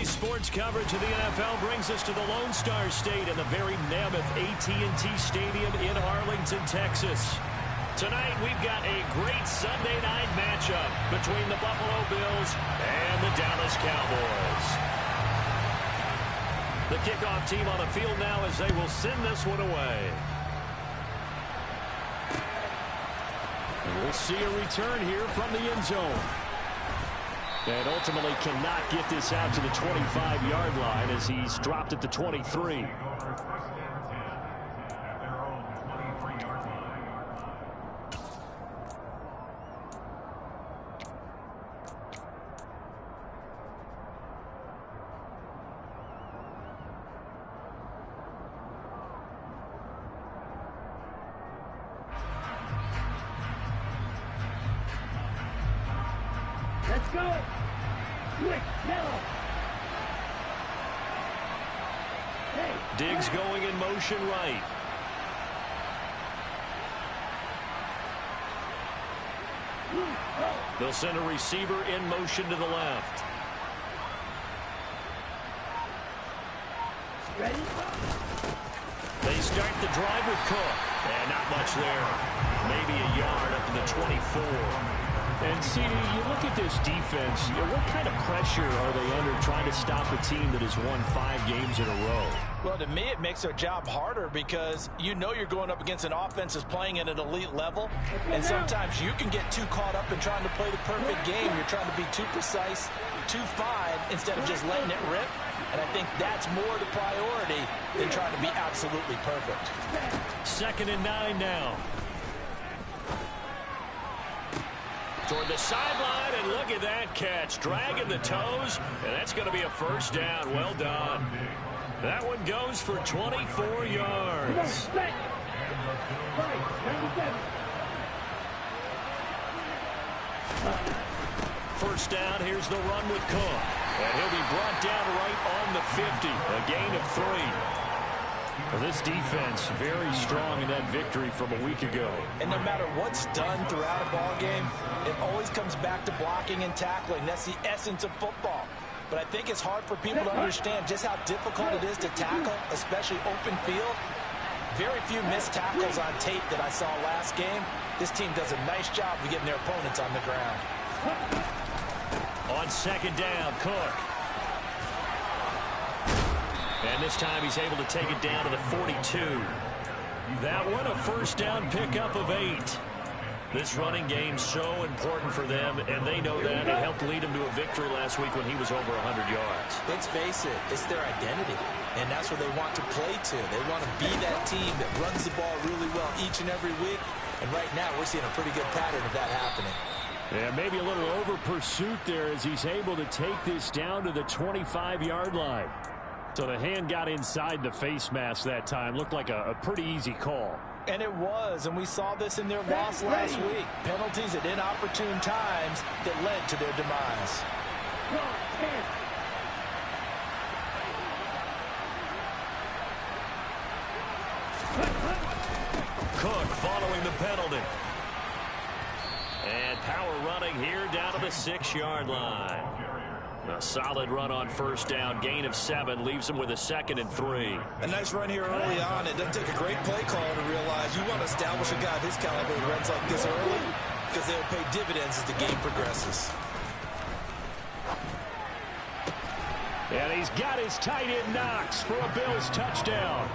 Sports coverage of the NFL brings us to the Lone Star State and the very mammoth AT&T Stadium in Arlington, Texas. Tonight, we've got a great Sunday night matchup between the Buffalo Bills and the Dallas Cowboys. The kickoff team on the field now as they will send this one away. And we'll see a return here from the end zone. And ultimately cannot get this out to the 25-yard line as he's dropped at the 23. Let's go! Quick, now! Hey, Diggs going in motion right. They'll send a receiver in motion to the left. ready? They start the drive with Cook. And not much there. Maybe a yard up to the 24. And, CD, you look at this defense, what kind of pressure are they under trying to stop a team that has won 5 games in a row? Well, to me, it makes their job harder because you know you're going up against an offense that's playing at an elite level, and sometimes you can get too caught up in trying to play the perfect game. You're trying to be too precise, too fine, instead of just letting it rip. And I think that's more the priority than trying to be absolutely perfect. 2nd and 9 now. Toward the sideline, and look at that catch. Dragging the toes, and that's going to be a first down. Well done. That one goes for 24 yards. First down, here's the run with Cook. And he'll be brought down right on the 50. A gain of 3. Well, this defense very strong in that victory from a week ago. And no matter what's done throughout a ball game, it always comes back to blocking and tackling. That's the essence of football. But I think it's hard for people to understand just how difficult it is to tackle, especially open field. Very few missed tackles on tape that I saw last game. This team does a nice job of getting their opponents on the ground. On 2nd down, Cook. And this time he's able to take it down to the 42. That one a first down pickup of 8. This running game's so important for them, and they know that. It helped lead him to a victory last week when he was over 100 yards. Let's face it, it's their identity, and that's what they want to play to. They want to be that team that runs the ball really well each and every week, and right now we're seeing a pretty good pattern of that happening. Yeah, maybe a little over pursuit there as he's able to take this down to the 25-yard line. So the hand got inside the face mask that time. Looked like a pretty easy call. And it was, and we saw this in their loss last week. Penalties at inopportune times that led to their demise. Cook following the penalty. And power running here down to the 6-yard line. A solid run on first down. Gain of 7 leaves him with a 2nd and 3. A nice run here early on. It doesn't take a great play caller to realize you want to establish a guy of his caliber who runs like this early because they'll pay dividends as the game progresses. And he's got his tight end Knox for a Bills touchdown.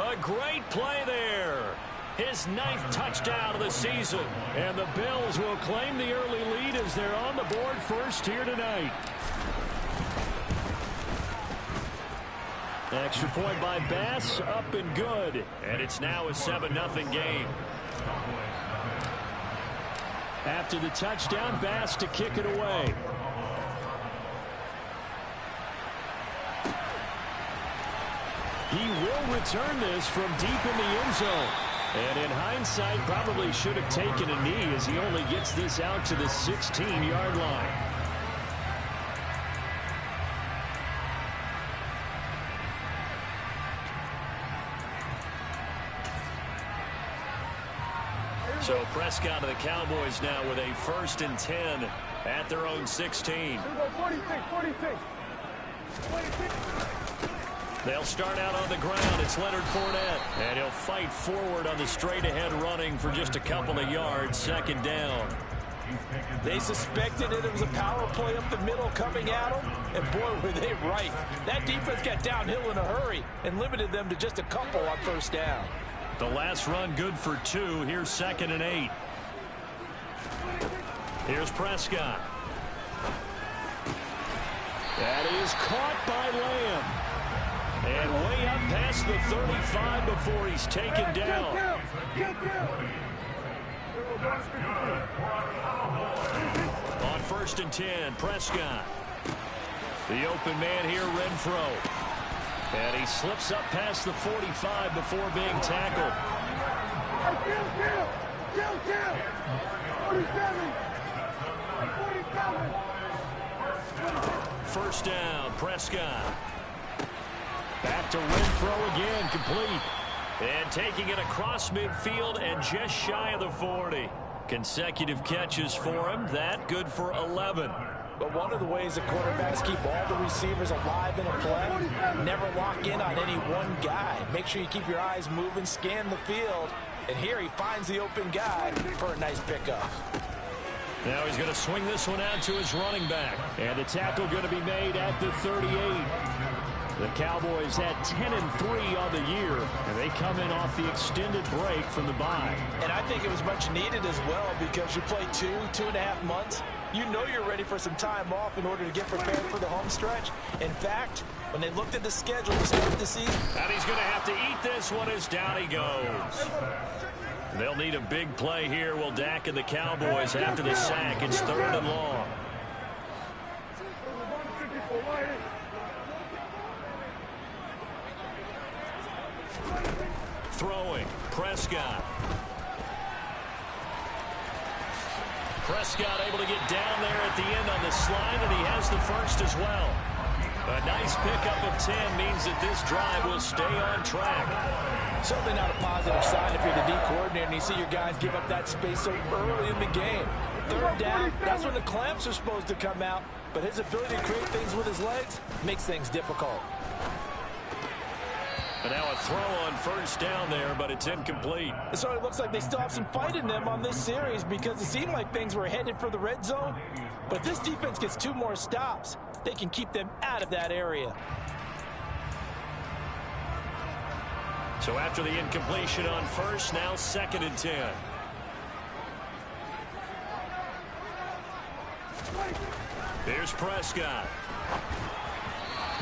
A great play there. His 9th touchdown of the season. And the Bills will claim the early lead as they're on the board first here tonight. Extra point by Bass, up and good. And it's now a 7-0 game. After the touchdown, Bass to kick it away. He will return this from deep in the end zone. And in hindsight, probably should have taken a knee as he only gets this out to the 16-yard line. So Prescott of the Cowboys now with a 1st and 10 at their own 16. 46. They'll start out on the ground. It's Leonard Fournette. And he'll fight forward on the straight-ahead running for just a couple of yards. Second down. They suspected it was a power play up the middle coming at them. And boy, were they right. That defense got downhill in a hurry and limited them to just a couple on first down. The last run good for 2. Here's 2nd and 8. Here's Prescott. That is caught by Lamb. And way up past the 35 before he's taken down. On 1st and 10, Prescott. The open man here, Renfro. And he slips up past the 45 before being tackled. 1st down, Prescott. Back to Renfro again, complete. And taking it across midfield and just shy of the 40. Consecutive catches for him. That good for 11. But one of the ways that quarterbacks keep all the receivers alive in a play, never lock in on any one guy. Make sure you keep your eyes moving, scan the field. And here he finds the open guy for a nice pickup. Now he's going to swing this one out to his running back. And the tackle going to be made at the 38. The Cowboys had 10-3 on the year, and they come in off the extended break from the bye. And I think it was much needed as well because you play 2.5 months. You know you're ready for some time off in order to get prepared for the home stretch. In fact, when they looked at the schedule to start the season. And he's going to have to eat this one as down he goes. They'll need a big play here. Will Dak and the Cowboys after the sack. It's 3rd and long. Throwing, Prescott. Prescott able to get down there at the end on the slide, and he has the first as well. A nice pickup of 10 means that this drive will stay on track. Certainly not a positive sign if you're the D coordinator and you see your guys give up that space so early in the game. 3rd down, that's when the clamps are supposed to come out, but his ability to create things with his legs makes things difficult. And now a throw on 1st down there, but it's incomplete. So it looks like they still have some fight in them on this series because it seemed like things were headed for the red zone. But this defense gets 2 more stops. They can keep them out of that area. So after the incompletion on 1st, now 2nd and 10. Here's Prescott.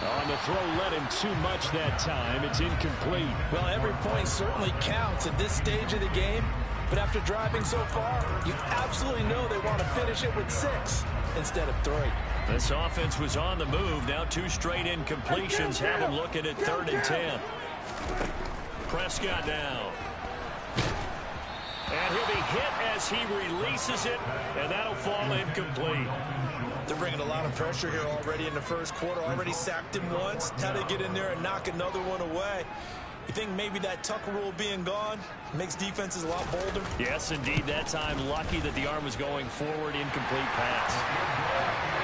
On the throw, led him too much that time. It's incomplete. Well, every point certainly counts at this stage of the game. But after driving so far, you absolutely know they want to finish it with 6 instead of 3. This offense was on the move. Now 2 straight incompletions have him looking at 3rd and 10. Prescott now. And he'll be hit as he releases it, and that'll fall incomplete. They're bringing a lot of pressure here already in the first quarter. Already sacked him once. Now they get in there and knock another one away. You think maybe that tuck rule being gone makes defenses a lot bolder? Yes, indeed. That time, lucky that the arm was going forward, incomplete pass.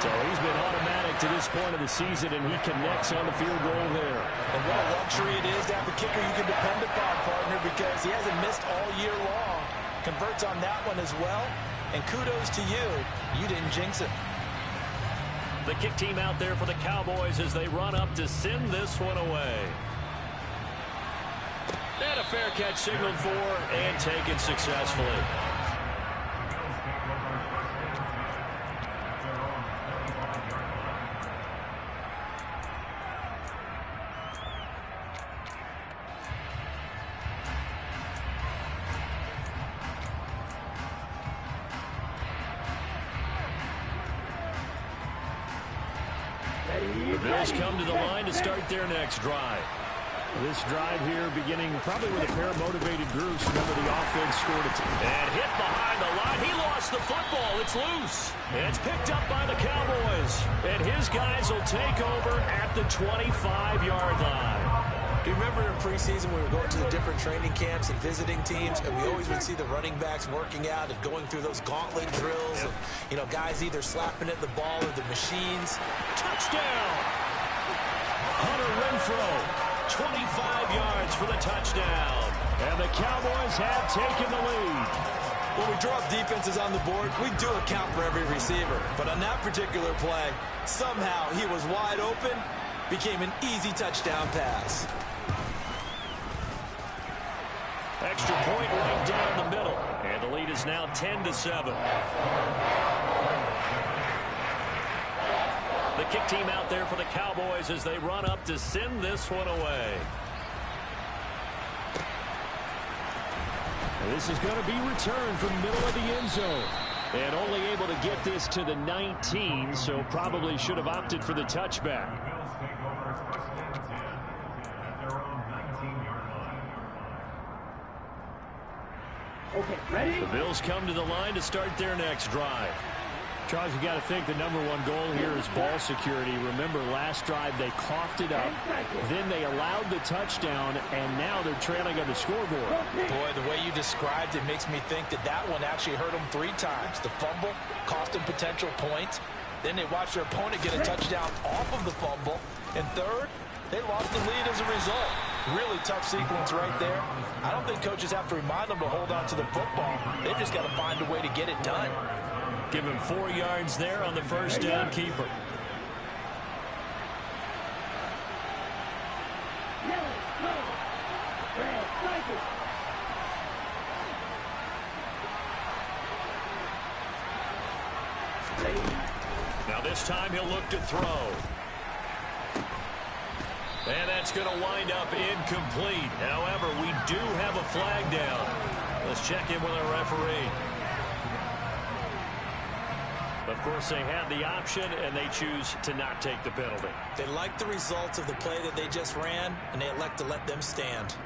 So he's been automatic to this point of the season, and he connects on the field goal there. And what a luxury it is to have a kicker you can depend upon, partner, because he hasn't missed all year long. Converts on that one as well. And kudos to you. You didn't jinx it. The kick team out there for the Cowboys as they run up to send this one away. And a fair catch signaled for and taken successfully. The Bills come to the line to start their next drive. This drive here beginning probably with a pair of motivated groups. Remember, the offense scored it. And hit behind the line. He lost the football. It's loose. And it's picked up by the Cowboys. And his guys will take over at the 25-yard line. Do you remember in preseason we were going to the different training camps and visiting teams, and we always would see the running backs working out and going through those gauntlet drills, and, you know, guys either slapping at the ball or the machines. Touchdown! Hunter Renfrow, 25 yards for the touchdown. And the Cowboys have taken the lead. When we draw up defenses on the board, we do account for every receiver. But on that particular play, somehow he was wide open, became an easy touchdown pass. Extra point right down the middle. And the lead is now 10-7. The kick team out there for the Cowboys as they run up to send this one away. And this is going to be returned from the middle of the end zone. And only able to get this to the 19, so probably should have opted for the touchback. Okay, ready? The Bills come to the line to start their next drive. Charles, you got to think the #1 goal here is ball security. Remember, last drive they coughed it up, then they allowed the touchdown, and now they're trailing on the scoreboard. Boy, the way you described it makes me think that that one actually hurt them 3 times. The fumble cost them potential points. Then they watched their opponent get a touchdown off of the fumble. And third, they lost the lead as a result. Really tough sequence right there. I don't think coaches have to remind them to hold on to the football. They've just got to find a way to get it done. Give him 4 yards there on the first down keeper. Now this time he'll look to throw. And that's going to wind up incomplete. However, we do have a flag down. Let's check in with our referee. Of course, they had the option, and they choose to not take the penalty. They like the results of the play that they just ran, and they elect to let them stand.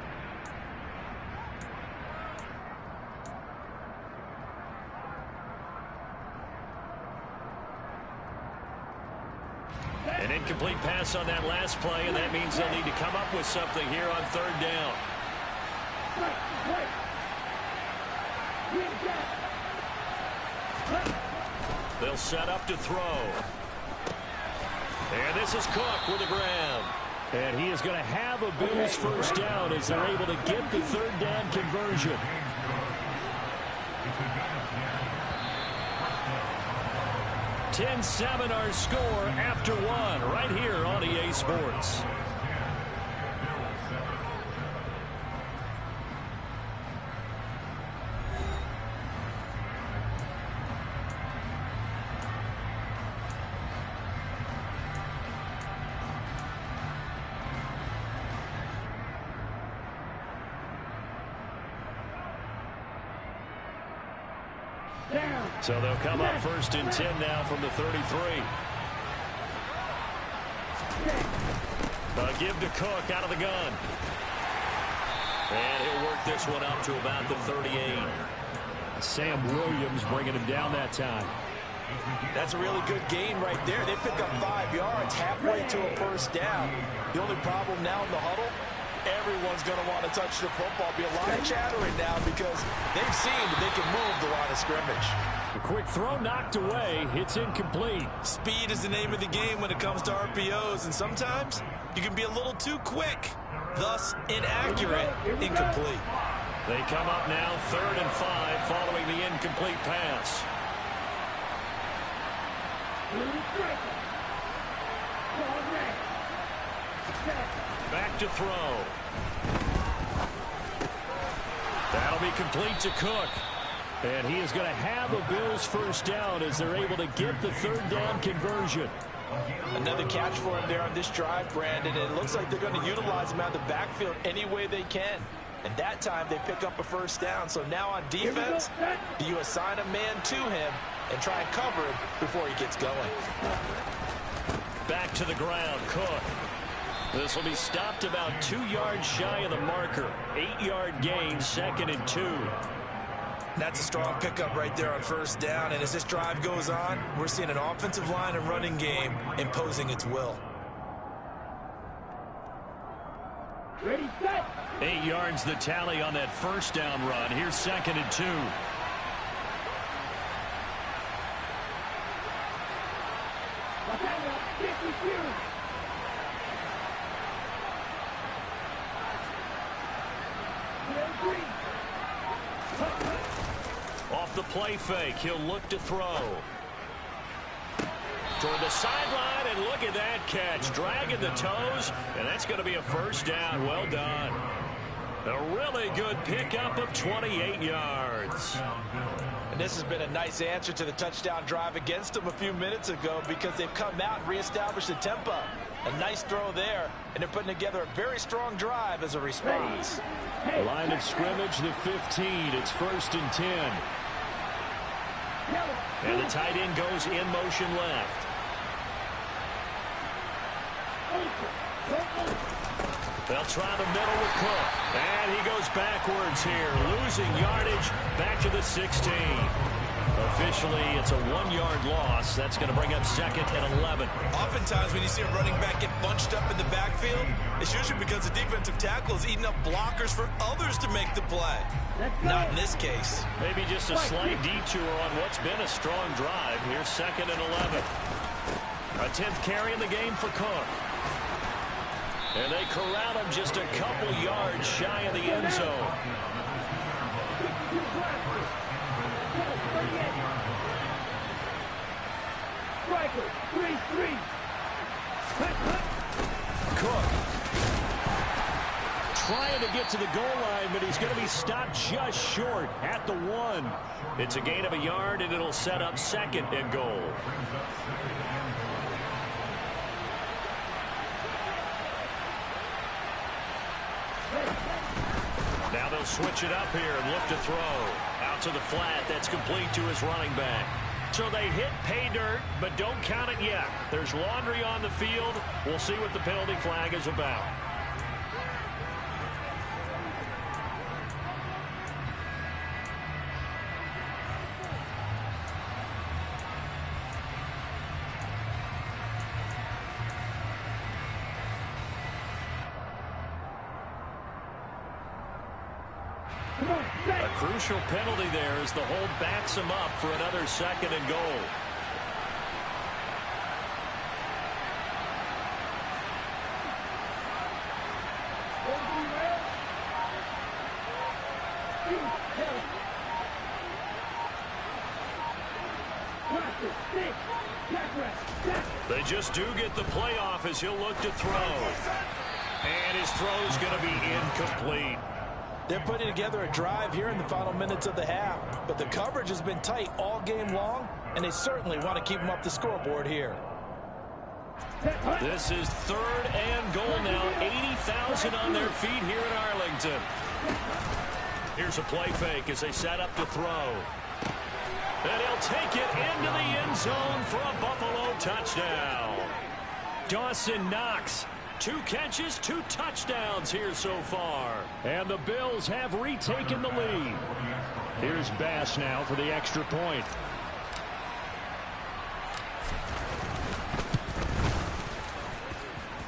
An incomplete pass on that last play, and that means they'll need to come up with something here on third down. They'll set up to throw. And this is Cook with the ground. And he is going to have a Bills first down as they're able to get the third down conversion. (10-7) our score after 1 right here on EA Sports. So they'll come up 1st and 10 now from the 33. Give to Cook out of the gun. And he'll work this one up to about the 38. Sam Williams bringing him down that time. That's a really good gain right there. They pick up 5 yards halfway to a first down. The only problem now in the huddle, everyone's going to want to touch the football. Be a lot of chattering now because they've seen that they can move the line of scrimmage. A quick throw knocked away. It's incomplete. Speed is the name of the game when it comes to RPOs, and sometimes you can be a little too quick, thus inaccurate, incomplete. They come up now 3rd and 5 following the incomplete pass. Back to throw. That'll be complete to Cook. And he is going to have a Bills first down as they're able to get the third down conversion. Another catch for him there on this drive, Brandon. And it looks like they're going to utilize him out of the backfield any way they can. And that time they pick up a first down. So now on defense, do you assign a man to him and try and cover him before he gets going? Back to the ground, Cook. This will be stopped about 2 yards shy of the marker. 8-yard gain, 2nd and 2. That's a strong pickup right there on first down. And as this drive goes on, we're seeing an offensive line and running game imposing its will. Ready, set. 8 yards the tally on that first down run. Here's 2nd and 2. Off the play fake, he'll look to throw. Toward the sideline, and look at that catch. Dragging the toes, and that's going to be a first down. Well done. A really good pickup of 28 yards. And this has been a nice answer to the touchdown drive against them a few minutes ago because they've come out and reestablished the tempo. A nice throw there, and they're putting together a very strong drive as a response. Line of scrimmage, the 15. It's 1st and 10. And the tight end goes in motion left. They'll try the middle with Cook. And he goes backwards here, losing yardage back to the 16. Officially, it's a 1-yard loss. That's going to bring up 2nd and 11. Oftentimes, when you see a running back get bunched up in the backfield, it's usually because the defensive tackle is eating up blockers for others to make the play. Not in this case. Maybe just a slight detour on what's been a strong drive. Here's 2nd and 11. A 10th carry in the game for Cook. And they corral him just a couple yards shy of the end zone. Cook trying to get to the goal line, but he's going to be stopped just short at the 1. It's a gain of a yard, and it'll set up 2nd and goal. Now they'll switch it up here and look to throw. Out to the flat. That's complete to his running back. So they hit pay dirt, but don't count it yet. There's laundry on the field. We'll see what the penalty flag is about. A crucial penalty there as the hold backs him up for another 2nd and goal. They just do get the playoff as he'll look to throw. And his throw's going to be incomplete. They're putting together a drive here in the final minutes of the half, but the coverage has been tight all game long, and they certainly want to keep them up the scoreboard here. This is 3rd and goal now. 80,000 on their feet here in Arlington. Here's a play fake as they set up to throw. And he'll take it into the end zone for a Buffalo touchdown. Dawson Knox. 2 catches, 2 touchdowns here so far. And the Bills have retaken the lead. Here's Bass now for the extra point.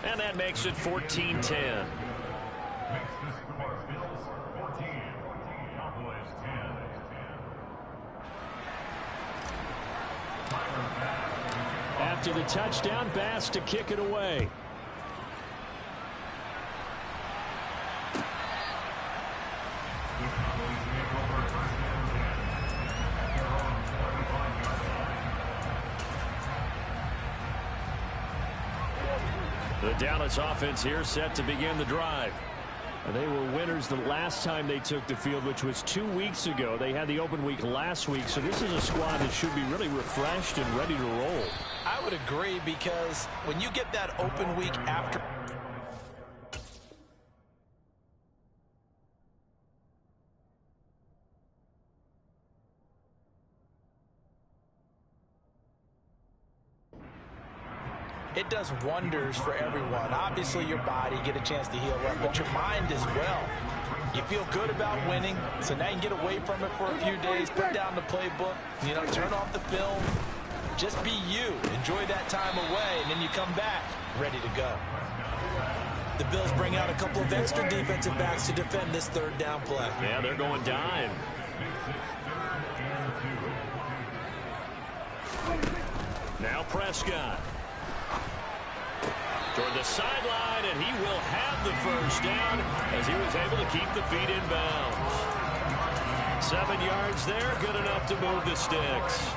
And that makes it 14-10. After the touchdown, Bass to kick it away. The Dallas offense here set to begin the drive. They were winners the last time they took the field, which was 2 weeks ago. They had the open week last week, so this is a squad that should be really refreshed and ready to roll. I would agree, because when you get that open week after... It does wonders for everyone. Obviously, your body, get a chance to heal up, but your mind as well. You feel good about winning, so now you can get away from it for a few days, put down the playbook, turn off the film. Just be you. Enjoy that time away, and then you come back ready to go. The Bills bring out a couple of extra defensive backs to defend this third down play. Yeah, they're going dime. Now Prescott. Toward the sideline, and he will have the first down as he was able to keep the feet in bounds. 7 yards there, good enough to move the sticks.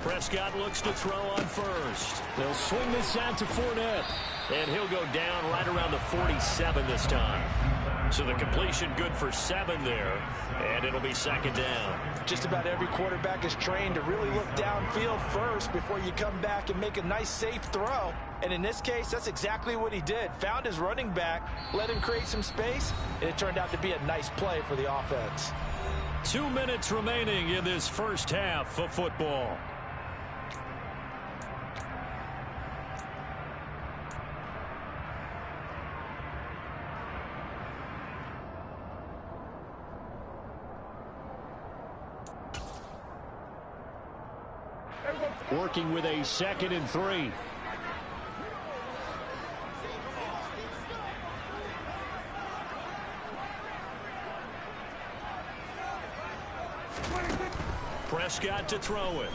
Prescott looks to throw on first. They'll swing this out to Fournette. And he'll go down right around the 47 this time. So the completion good for 7 there. And it'll be second down. Just about every quarterback is trained to really look downfield first before you come back and make a nice, safe throw. And in this case, that's exactly what he did. Found his running back, let him create some space, and it turned out to be a nice play for the offense. 2 minutes remaining in this first half of football. Working with a 2nd and 3. Prescott to throw it.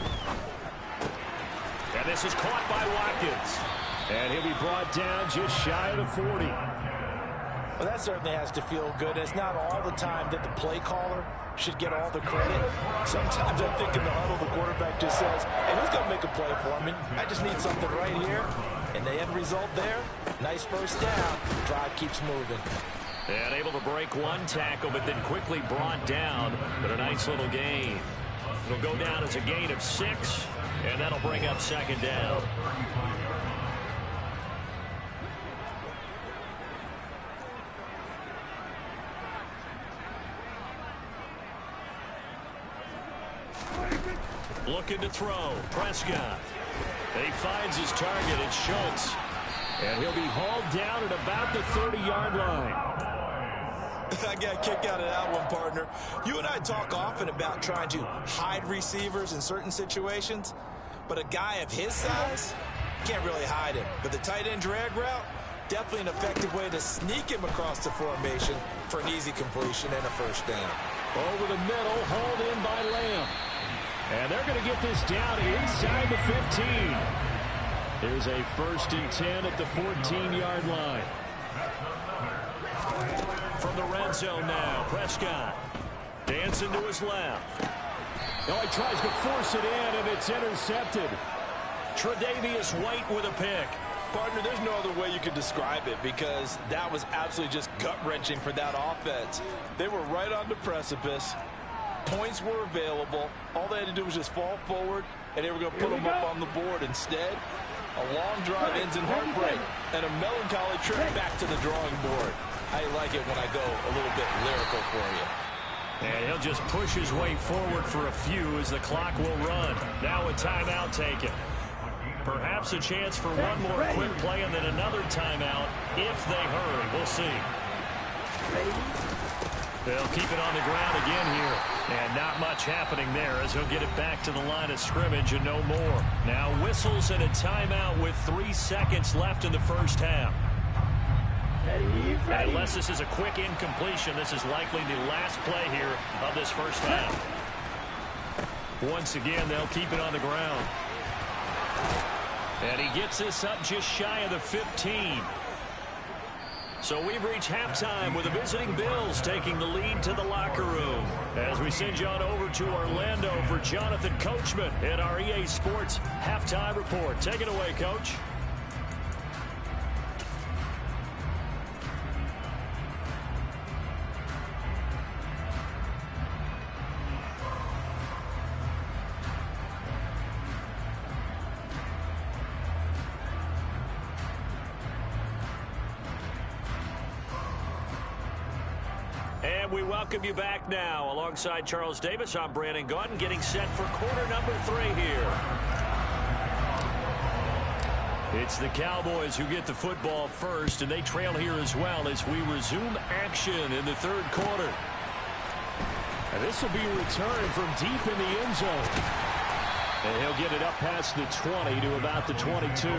And this is caught by Watkins. And he'll be brought down just shy of the 40. Well, that certainly has to feel good. It's not all the time that the play caller should get all the credit. Sometimes I think in the huddle, the quarterback just says, hey, who's going to make a play for me? I just need something right here. And the end result there, nice first down. Drive keeps moving. And able to break one tackle, but then quickly brought down. But a nice little gain. It'll go down as a gain of 6, and that'll bring up second down. Looking to throw. Prescott. He finds his target. It's Schultz. And he'll be hauled down at about the 30-yard line. I got a kick out of that one, partner. You and I talk often about trying to hide receivers in certain situations, but a guy of his size can't really hide him. But the tight end drag route, definitely an effective way to sneak him across the formation for an easy completion and a first down. Over the middle, hauled in by Lamb. And they're going to get this down inside the 15. There's a 1st and 10 at the 14-yard line. From the red zone now, Prescott. Dancing to his left. Oh, he tries to force it in, and it's intercepted. Tre'Davious White with a pick. Partner, there's no other way you could describe it because that was absolutely just gut-wrenching for that offense. They were right on the precipice. Points were available. All they had to do was just fall forward, and they were going to put them up on the board. Instead, a long drive ends in heartbreak and a melancholy trip back to the drawing board. I like it when I go a little bit lyrical for you. And he'll just push his way forward for a few as the clock will run. Now a timeout taken. Perhaps a chance for one more quick play and then another timeout if they hurry. We'll see. They'll keep it on the ground again here. And not much happening there as he'll get it back to the line of scrimmage and no more. Now whistles and a timeout with 3 seconds left in the first half. And unless this is a quick incompletion, this is likely the last play here of this first half. Once again, they'll keep it on the ground. And he gets this up just shy of the 15. So we've reached halftime with the visiting Bills taking the lead to the locker room. As we send you on over to Orlando for Jonathan Coachman at our EA Sports Halftime Report. Take it away, Coach. We welcome you back now. Alongside Charles Davis, I'm Brandon Gaudin, getting set for quarter number 3 here. It's the Cowboys who get the football first, and they trail here as well as we resume action in the third quarter. And this will be a return from deep in the end zone. And he'll get it up past the 20 to about the 22.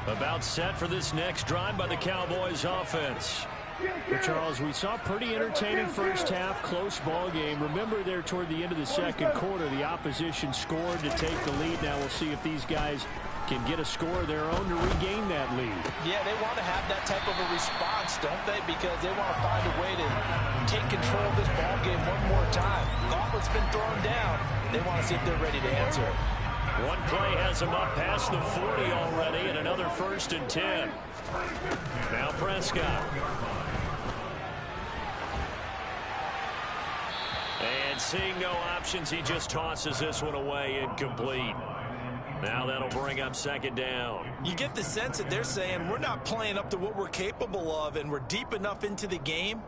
About set for this next drive by the Cowboys offense. But Charles, we saw pretty entertaining first half, close ball game. Remember there toward the end of the second quarter, the opposition scored to take the lead. Now we'll see if these guys can get a score of their own to regain that lead. Yeah, they want to have that type of a response, don't they? Because they want to find a way to take control of this ball game one more time. Gauntlet's been thrown down. They want to see if they're ready to answer it. One play has them up past the 40 already, and another 1st and 10. Now Prescott. And seeing no options, he just tosses this one away, incomplete. Now that'll bring up 2nd down. You get the sense that they're saying we're not playing up to what we're capable of, and we're deep enough into the game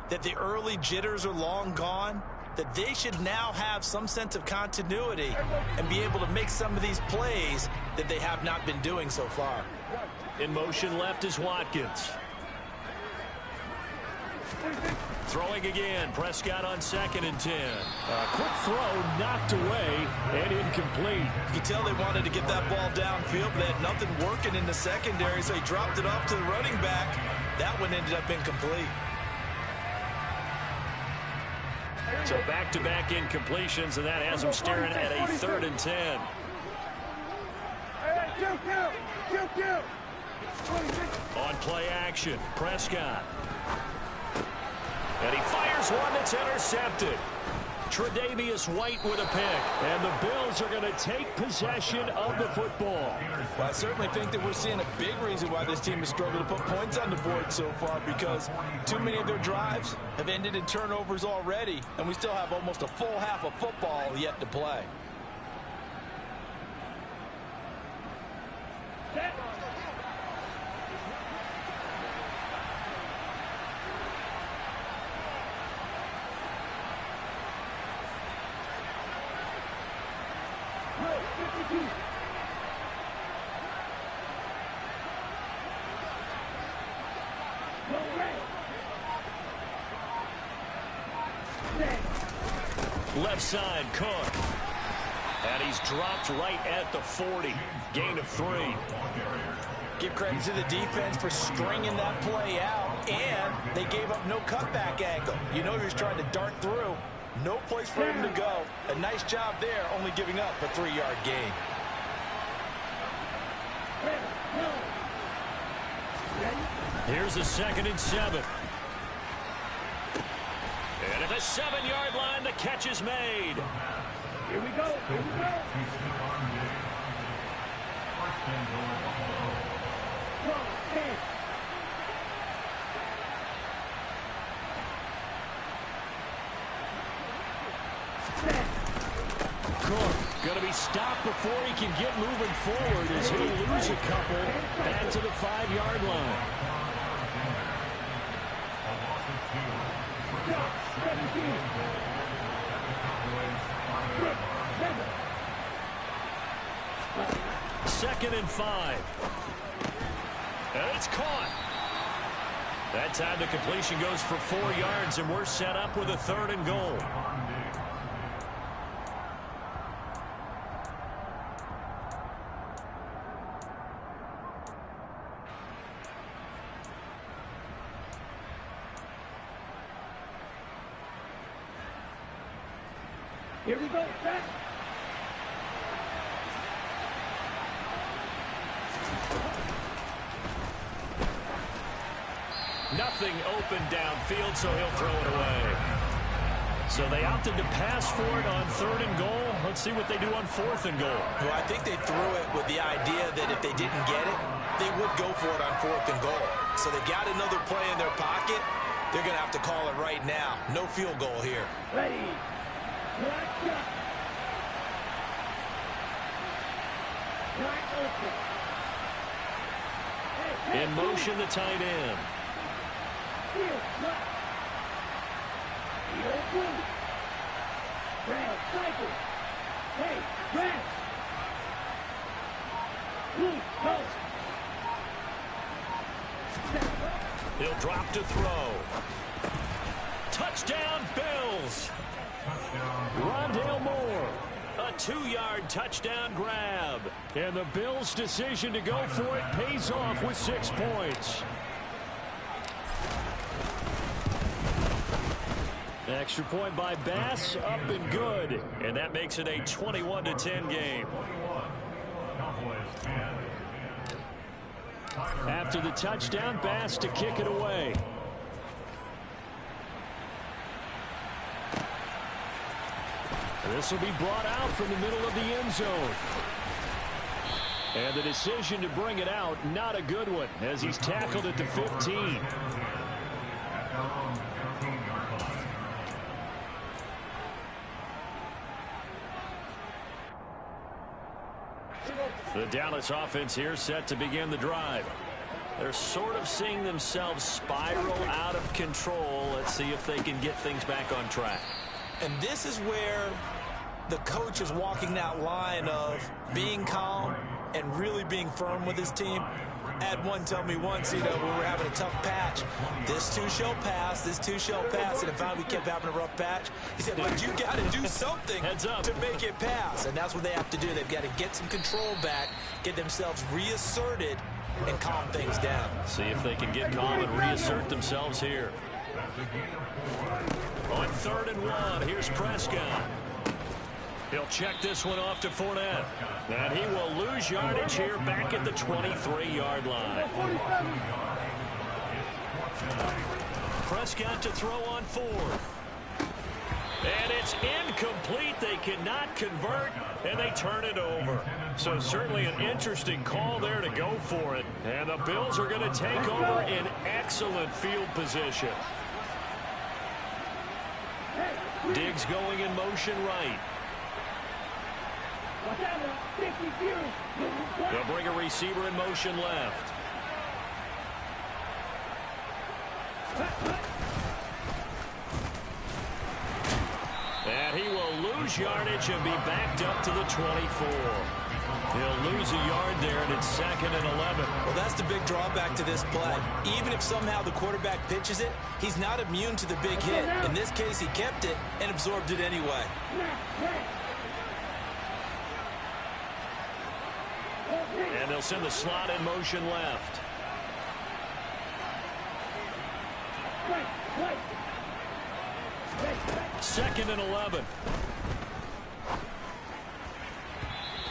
that the early jitters are long gone, that they should now have some sense of continuity and be able to make some of these plays that they have not been doing so far. In motion left is Watkins. Throwing again. Prescott on 2nd and 10. Quick throw knocked away and incomplete. You can tell they wanted to get that ball downfield, but they had nothing working in the secondary, so he dropped it off to the running back. That one ended up incomplete. So back-to-back incompletions, and that has them staring at a 3rd and 10. On play action, Prescott. And he fires one that's intercepted. Tre'Davious White with a pick. And the Bills are going to take possession of the football. Well, I certainly think that we're seeing a big reason why this team has struggled to put points on the board so far, because too many of their drives have ended in turnovers already, and we still have almost a full half of football yet to play. Left side, Cook. And he's dropped right at the 40. Gain of 3. Give credit to the defense for stringing that play out, and they gave up no cutback angle. You know he was trying to dart through. No place for him to go. A nice job there, only giving up a 3-yard gain. Here's a 2nd and 7. And at the 7-yard line, the catch is made. Here we go. Here we go. Cook going to be stopped before he can get moving forward as he'll lose a couple back to the 5-yard line. Second and 5. And it's caught. That time the completion goes for 4 yards, and we're set up with a 3rd and goal. Here we go. Set. Nothing open downfield, so he'll throw it away. So they opted to pass for it on 3rd and goal. Let's see what they do on 4th and goal. Well, I think they threw it with the idea that if they didn't get it, they would go for it on 4th and goal. So they got another play in their pocket. They're going to have to call it right now. No field goal here. Ready. In motion, the tight end. He'll drop to throw. Touchdown, Bills. Rondale Moore. A 2-yard touchdown grab. And the Bills' decision to go for it pays off with 6 points. Extra point by Bass, up and good. And that makes it a 21-10 game. After the touchdown, Bass to kick it away. This will be brought out from the middle of the end zone. And the decision to bring it out, not a good one, as he's tackled at the 15. The Dallas offense here set to begin the drive. They're sort of seeing themselves spiral out of control. Let's see if they can get things back on track. And this is where the coach is walking that line of being calm and really being firm with his team. I had one tell me once, when we were having a tough patch, this too shall pass, this too shall pass. And if we kept having a rough patch, he said, but you got to do something to make it pass. And that's what they have to do. They've got to get some control back, get themselves reasserted, and calm things down. See if they can get calm and reassert themselves here. On 3rd and 1, here's Prescott. He'll check this one off to Fournette. And he will lose yardage here back at the 23-yard line. Prescott to throw on 4th. And it's incomplete. They cannot convert, and they turn it over. So certainly an interesting call there to go for it. And the Bills are going to take over in excellent field position. Diggs going in motion right. They'll bring a receiver in motion left. And he will lose yardage and be backed up to the 24. He'll lose a yard there, and it's 2nd and 11. Well, that's the big drawback to this play. Even if somehow the quarterback pitches it, he's not immune to the big hit. In this case, he kept it and absorbed it anyway. And they'll send the slot in motion left. Second and 11.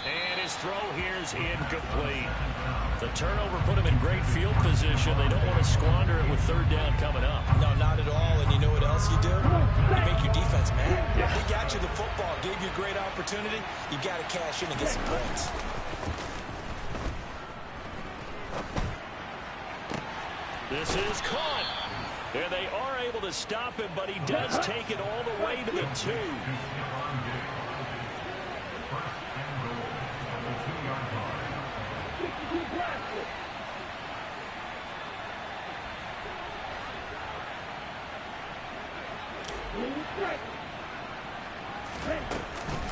And his throw here's incomplete. The turnover put him in great field position. They don't want to squander it with 3rd down coming up. No, not at all. And you know what else you do? You make your defense mad. Yeah. They got you the football, gave you a great opportunity. You got to cash in and get some points. This is caught. And they are able to stop him, but he does take it all the way to the 2.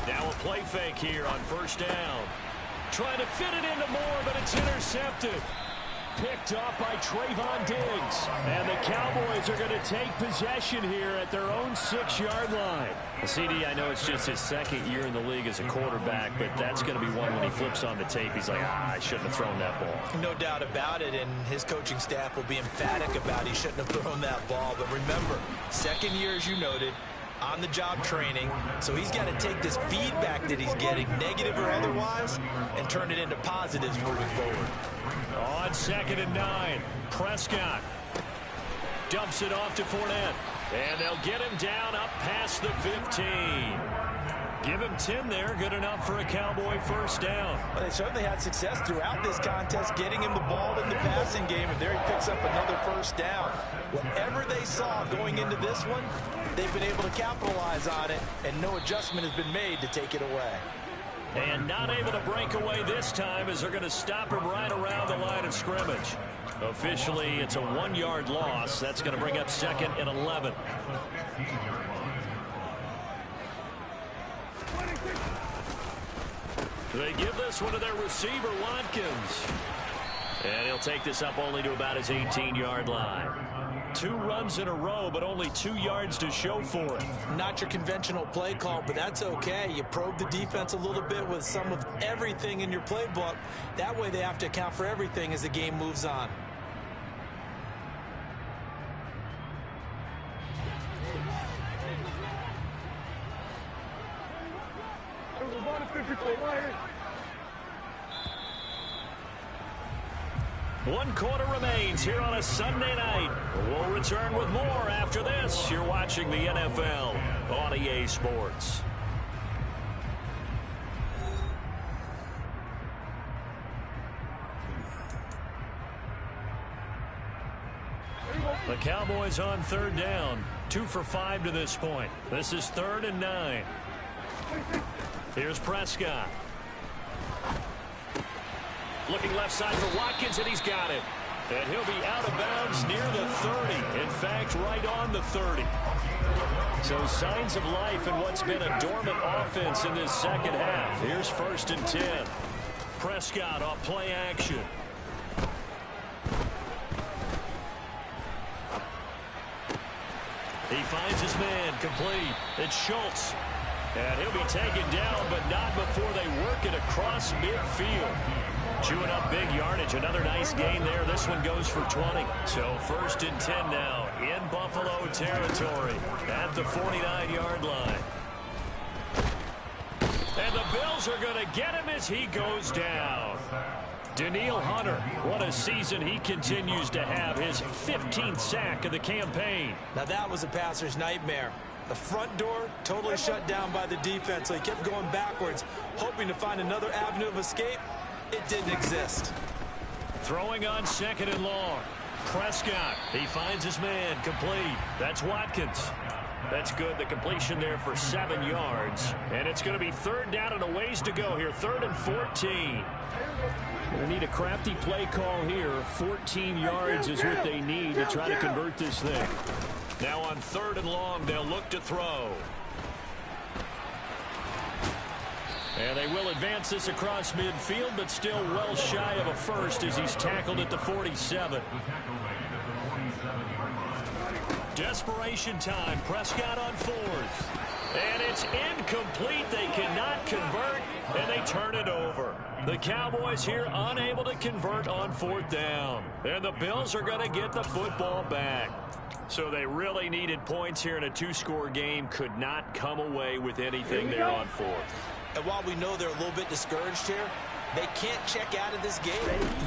Now a play fake here on 1st down. Trying to fit it into Moore, but it's intercepted. Picked up by Trayvon Diggs. And the Cowboys are going to take possession here at their own 6-yard line. CD, I know it's just his 2nd year in the league as a quarterback, but that's going to be one when he flips on the tape. He's like, I shouldn't have thrown that ball. No doubt about it, and his coaching staff will be emphatic about he shouldn't have thrown that ball. But remember, 2nd year, as you noted, on-the-job training, so he's got to take this feedback that he's getting, negative or otherwise, and turn it into positives moving forward. On 2nd and 9, Prescott dumps it off to Fournette, and they'll get him down up past the 15. Give him 10 there, good enough for a Cowboy 1st down. Well, they certainly had success throughout this contest, getting him the ball in the passing game, and there he picks up another 1st down. Whatever they saw going into this one, they've been able to capitalize on it, and no adjustment has been made to take it away. And not able to break away this time as they're going to stop him right around the line of scrimmage. Officially, it's a 1-yard loss. That's going to bring up 2nd and 11. They give this one to their receiver, Watkins. And he'll take this up only to about his 18-yard line. 2 runs in a row, but only 2 yards to show for it. Not your conventional play call, but that's okay. You probe the defense a little bit with some of everything in your playbook. That way they have to account for everything as the game moves on. One quarter remains here on a Sunday night. We'll return with more after this. You're watching the NFL on EA Sports. The Cowboys on 3rd down. 2 for 5 to this point. This is 3rd and 9. Here's Prescott. Looking left side for Watkins, and he's got it. And he'll be out of bounds near the 30. In fact, right on the 30. So signs of life in what's been a dormant offense in this second half. Here's 1st and 10. Prescott off play action. He finds his man complete. It's Schultz. And he'll be taken down, but not before they work it across midfield. Chewing up big yardage. Another nice gain there. This one goes for 20. So 1st and 10 now in Buffalo territory at the 49-yard line. And the Bills are going to get him as he goes down. Danielle Hunter, what a season he continues to have. His 15th sack of the campaign. Now that was a passer's nightmare. The front door totally shut down by the defense, so he kept going backwards, hoping to find another avenue of escape. It didn't exist. Throwing on 2nd and long. Prescott, he finds his man complete. That's Watkins. That's good. The completion there for 7 yards. And it's going to be 3rd down and a ways to go here. 3rd and 14. They need a crafty play call here. 14 yards is what they need to try to convert this thing. Now on 3rd and long, they'll look to throw. And they will advance this across midfield, but still well shy of a first as he's tackled at the 47. Desperation time. Prescott on 4th. And it's incomplete. They cannot convert, and they turn it over. The Cowboys here unable to convert on 4th down. And the Bills are going to get the football back. So they really needed points here in a 2-score game. Could not come away with anything there on 4th. And while we know they're a little bit discouraged here, they can't check out of this game.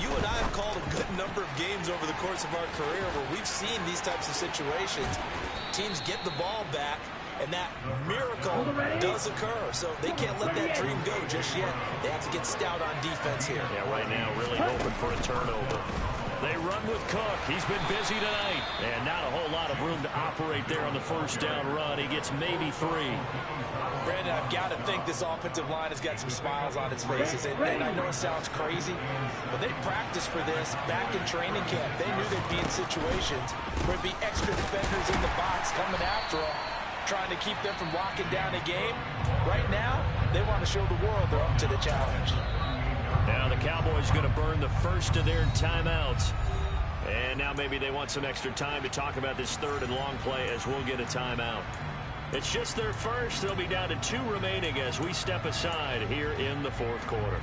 You and I have called a good number of games over the course of our career where we've seen these types of situations. Teams get the ball back, and that miracle does occur. So they can't let that dream go just yet. They have to get stout on defense here. Yeah, right now really hoping for a turnover. They run with Cook. He's been busy tonight. And not a whole lot of room to operate there on the 1st down run. He gets maybe 3. Brandon, I've got to think this offensive line has got some smiles on its faces. And I know it sounds crazy, but they practiced for this back in training camp. They knew they'd be in situations where it'd be extra defenders in the box coming after them, trying to keep them from locking down a game. Right now, they want to show the world they're up to the challenge. Now the Cowboys going to burn the first of their timeouts. And now maybe they want some extra time to talk about this 3rd and long play as we'll get a timeout. It's just their first. They'll be down to 2 remaining as we step aside here in the 4th quarter.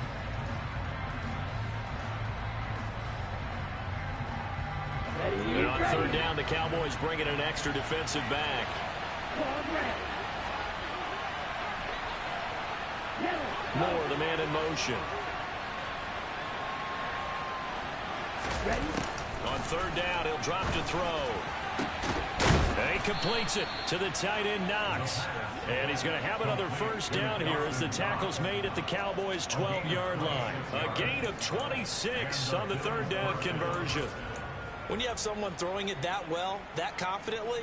And on 3rd down, the Cowboys bringing an extra defensive back. Moore, the man in motion. On 3rd down, he'll drop to throw. And he completes it to the tight end, Knox. And he's going to have another 1st down here as the tackle's made at the Cowboys' 12-yard line. A gain of 26 on the 3rd down conversion. When you have someone throwing it that well, that confidently,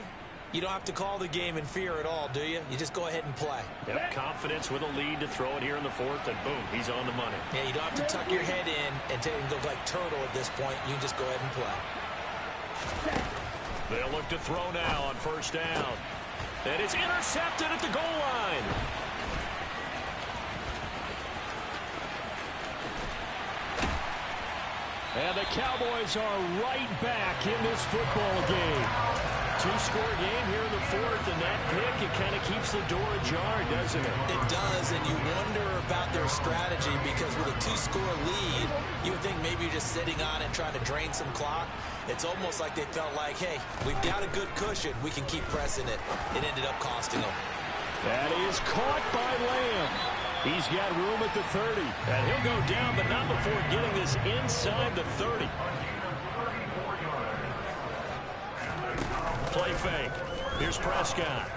you don't have to call the game in fear at all, do you? You just go ahead and play. Yep, confidence with a lead to throw it here in the 4th, and boom, he's on the money. Yeah, you don't have to tuck your head in and go like turtle at this point. You can just go ahead and play. They'll look to throw now on 1st down. And it's intercepted at the goal line. And the Cowboys are right back in this football game. Two-score game here in the fourth, and that pick, it kind of keeps the door ajar, doesn't it? It does, and you wonder about their strategy because with a two-score lead, you would think maybe you're just sitting on it trying to drain some clock. It's almost like they felt like, hey, we've got a good cushion. We can keep pressing it. It ended up costing them. That is caught by Lamb. He's got room at the 30, and he'll go down, but not before getting this inside the 30. Play fake. Here's Prescott.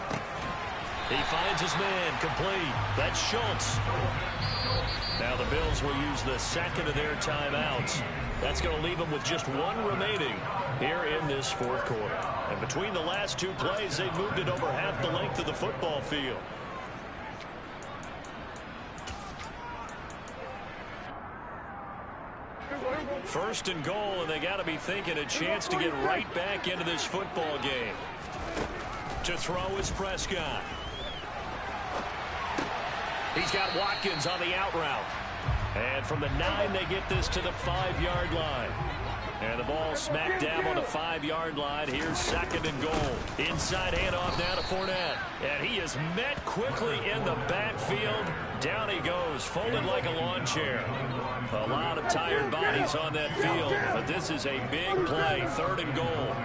He finds his man, complete. That's Schultz. Now the Bills will use the second of their timeouts. That's going to leave them with just one remaining here in this fourth quarter. And between the last two plays, they've moved it over half the length of the football field. First and goal, and they got to be thinking a chance to get right back into this football game. To throw is Prescott. He's got Watkins on the out route. And from the 9, they get this to the 5-yard line. And the ball smack dab on the 5-yard line. Here's second and goal. Inside handoff now to Fournette. And he is met quickly in the backfield. Down he goes, folded like a lawn chair. A lot of tired bodies on that field. But this is a big play. Third and goal.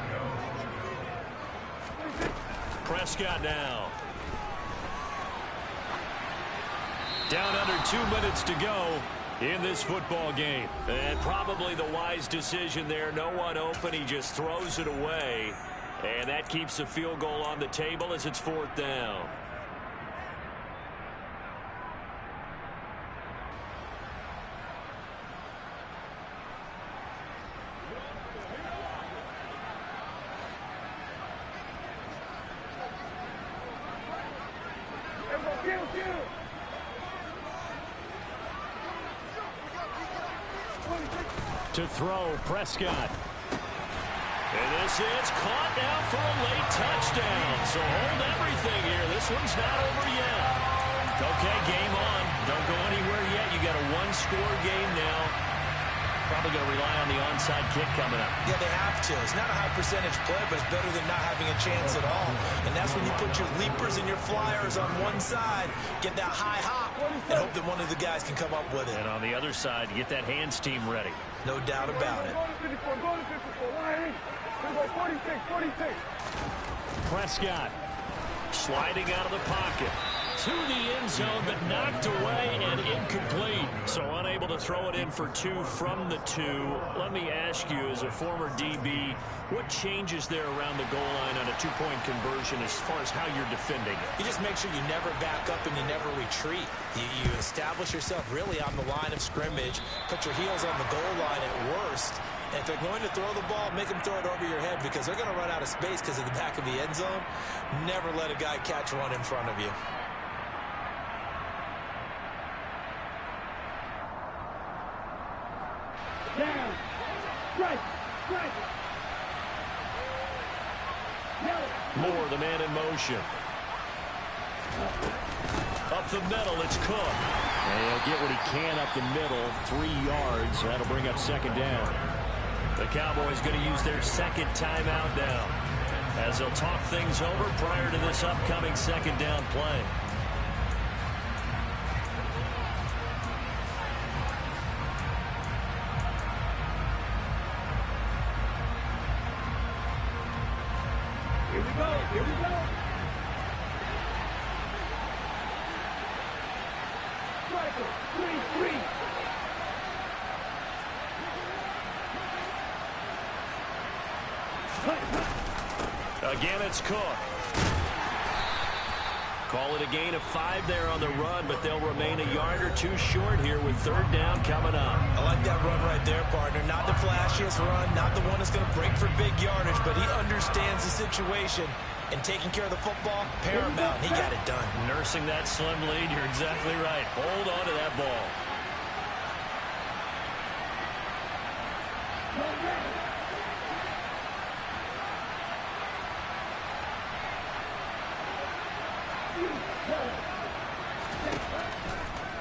Prescott now. Down under 2 minutes to go in this football game. And probably the wise decision there. No one open. He just throws it away. And that keeps the field goal on the table as it's fourth down. To throw, Prescott. And this is caught now for a late touchdown. So hold everything here. This one's not over yet. Okay, game on. Don't go anywhere yet. You got a one-score game now. Probably going to rely on the onside kick coming up. Yeah, they have to. It's not a high percentage play, but it's better than not having a chance at all. And that's when you put your leapers and your flyers on one side, get that high hop, and hope that one of the guys can come up with it. And on the other side, get that hands team ready. No doubt about it. Prescott sliding out of the pocket to the end zone, but knocked away and incomplete. So unable to throw it in for 2 from the 2. Let me ask you, as a former DB, what changes there around the goal line on a two-point conversion as far as how you're defending it? You just make sure you never back up and you never retreat. You establish yourself really on the line of scrimmage, put your heels on the goal line at worst. And if they're going to throw the ball, make them throw it over your head because they're going to run out of space because of the back of the end zone. Never let a guy catch one in front of you. Down. Strike. Strike. Moore, the man in motion. Up the middle, it's Cook. And he'll get what he can up the middle, 3 yards. That'll bring up second down. The Cowboys going to use their second timeout now, as they'll talk things over prior to this upcoming second down play. Here we go. Here we go. Striker. 3-3. Again, it's Cook. Call it a gain of 5 there on the run, but they'll remain a yard or 2 short here with third down coming up. I like that run right there, partner. Not the flashiest run, not the one that's going to break for big yardage, but he understands the situation. And taking care of the football, paramount. He got it done. Nursing that slim lead, you're exactly right. Hold on to that ball.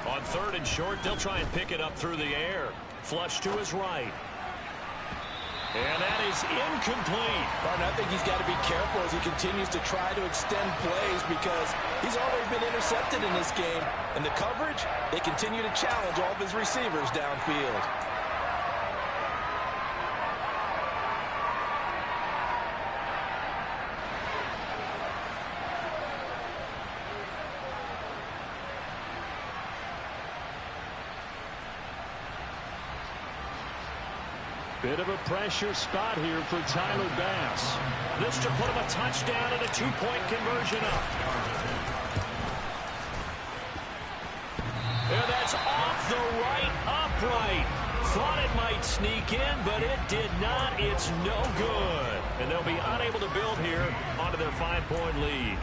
On third and short, they'll try and pick it up through the air. Flush to his right. And that is incomplete. I think he's got to be careful as he continues to try to extend plays because he's already been intercepted in this game. And the coverage, they continue to challenge all of his receivers downfield. Bit of a pressure spot here for Tyler Bass. This to put him a touchdown and a two-point conversion up. And that's off the right upright. Thought it might sneak in, but it did not. It's no good. And they'll be unable to build here onto their 5-point lead.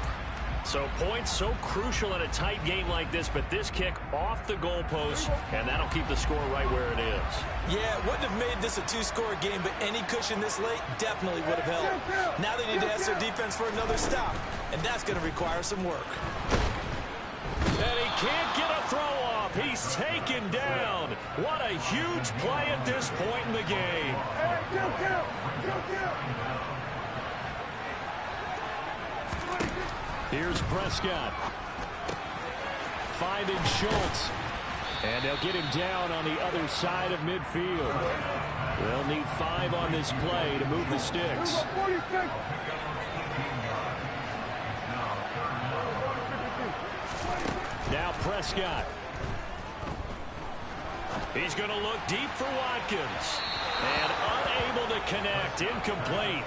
So points so crucial in a tight game like this, but this kick off the goalpost, and that'll keep the score right where it is. Yeah, it wouldn't have made this a two-score game, but any cushion this late definitely would have helped. Now they need to ask their defense for another stop, and that's going to require some work. And he can't get a throw off. He's taken down. What a huge play at this point in the game. Here's Prescott. Finding Schultz. And they'll get him down on the other side of midfield. They'll need 5 on this play to move the sticks. Now Prescott. He's going to look deep for Watkins. And unable to connect. Incomplete.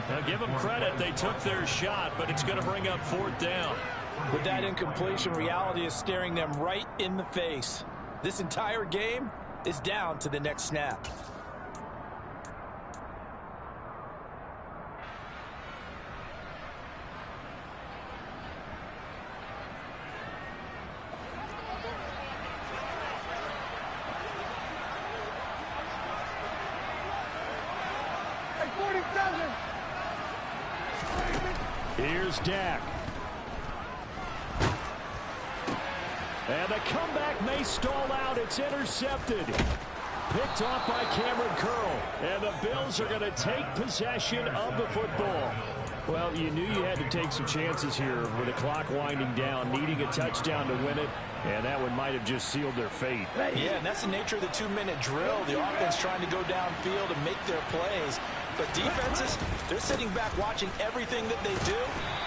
Now give them credit. They took their shot, but it's going to bring up 4th down. With that incompletion, reality is staring them right in the face. This entire game is down to the next snap. Here's Dak. And the comeback may stall out. It's intercepted. Picked off by Cameron Curl. And the Bills are going to take possession of the football. Well, you knew you had to take some chances here with the clock winding down, needing a touchdown to win it. And that one might have just sealed their fate. Yeah, and that's the nature of the 2-minute drill. The offense trying to go downfield and make their plays. But defenses, they're sitting back watching everything that they do,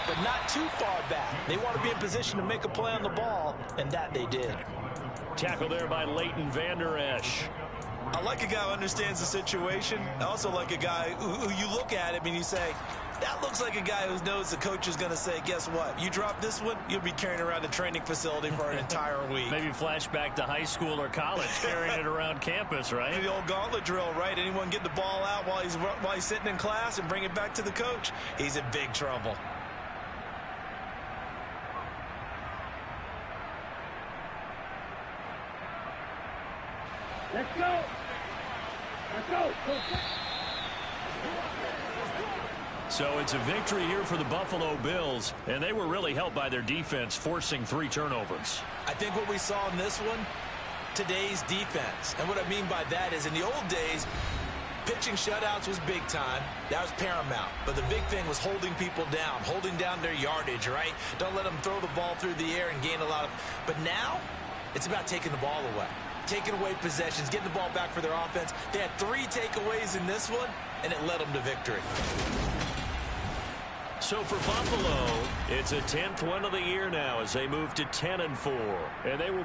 but not too far back. They want to be in position to make a play on the ball, and that they did. Tackle there by Leighton Vander Esch. I like a guy who understands the situation. I also like a guy who you look at him and you say, that looks like a guy who knows the coach is going to say, guess what? You drop this one, you'll be carrying around a training facility for an entire week. Maybe flashback to high school or college, carrying it around campus, right? The old gauntlet drill, right? Anyone get the ball out while he's sitting in class and bring it back to the coach? He's in big trouble. Let's go. Let's go. So it's a victory here for the Buffalo Bills, and they were really helped by their defense, forcing 3 turnovers. I think what we saw in this one, today's defense. And what I mean by that is in the old days, pitching shutouts was big time. That was paramount. But the big thing was holding people down, holding down their yardage, right? Don't let them throw the ball through the air and gain a lot of... But now, it's about taking the ball away. Taking away possessions, getting the ball back for their offense. They had 3 takeaways in this one, and it led them to victory. So for Buffalo, it's a 10th win of the year now as they move to 10-4. And they will be